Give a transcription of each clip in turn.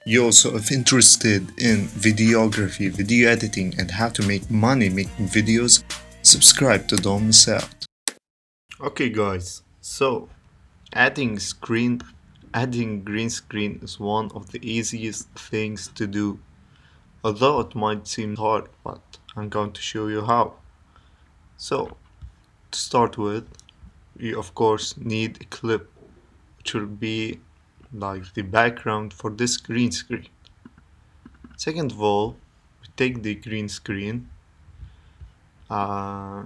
You also if interested in videography, video editing, and how to make money making videos, subscribe to Don't Miss Out. Okay guys, so adding green screen is one of the easiest things to do. Although it might seem hard, but I'm going to show you how. So to start with, you of course need a clip which will be like the background for this green screen. Second of all, we take the green screen. Yeah,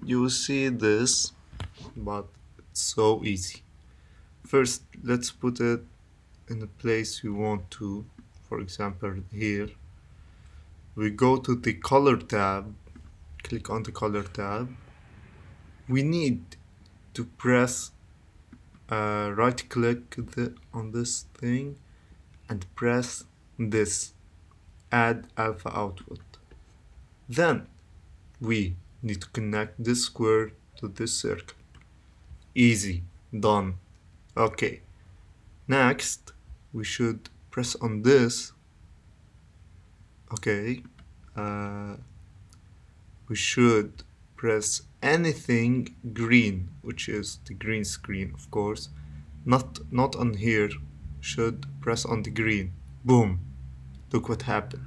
you will see this, but it's so easy. First, let's put it in the place you want to. For example, here. We go to the color tab, click on the color tab. We need to press right click on this thing and press this, add alpha output. Then we need to connect this square to this circle. Easy, done. Okay, next we should press on this. Okay, we should press anything green, which is the green screen, of course. Not on here. Should press on the green. Boom. Look what happened.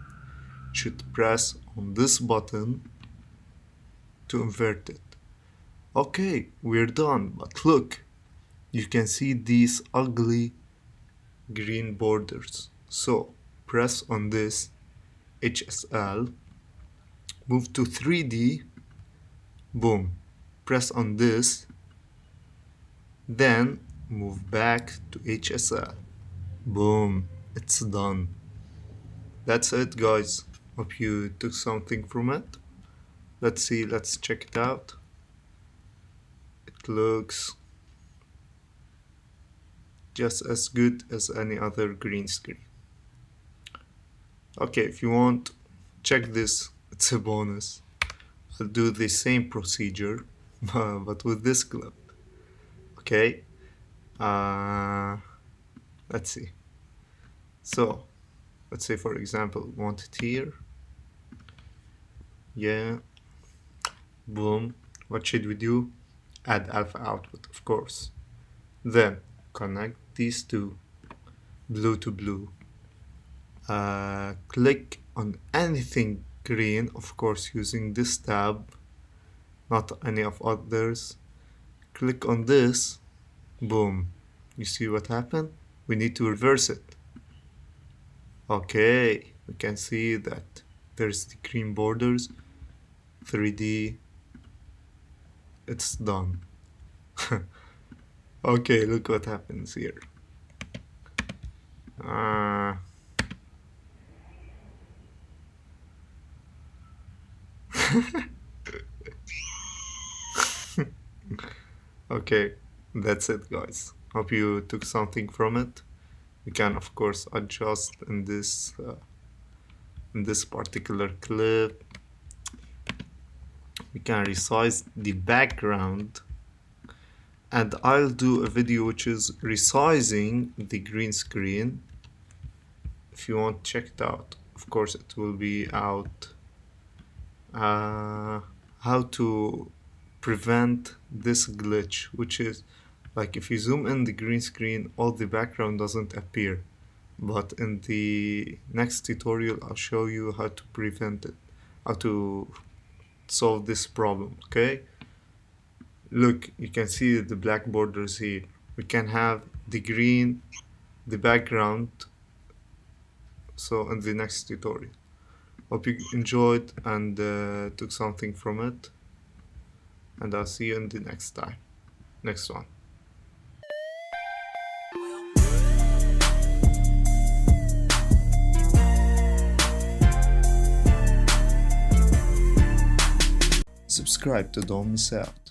Should press on this button to invert it. Okay, we're done. But look, you can see these ugly green borders. So press on this HSL, move to 3D, boom, press on this, then move back to HSL, boom, it's done. That's it guys, hope you took something from it. Let's see, let's check it out. It looks just as good as any other green screen. Okay, if you want, check this, it's a bonus. I'll do the same procedure, but with this clip. Okay, let's see. So, let's say for example, want it here. Yeah, boom. What should we do? Add alpha output, of course. Then connect these two, blue to blue. Click on anything green, of course using this tab, not any of others. Click on this, boom. You see what happened? We need to reverse it. Okay, we can see that there's the green borders, 3D, it's done. Okay, look what happens here. Okay, that's it guys. Hope you took something from it. You can of course adjust in this particular clip. We can resize the background, and I'll do a video which is resizing the green screen. If you want, check it out. Of course it will be out. How to prevent this glitch, which is like if you zoom in the green screen, all the background doesn't appear. But in the next tutorial I'll show you how to prevent it, how to solve this problem. Okay, look, you can see the black borders here. We can have the green, the background. So in the next tutorial, hope you enjoyed and took something from it, and I'll see you in the next one. Subscribe to Don't Miss Out.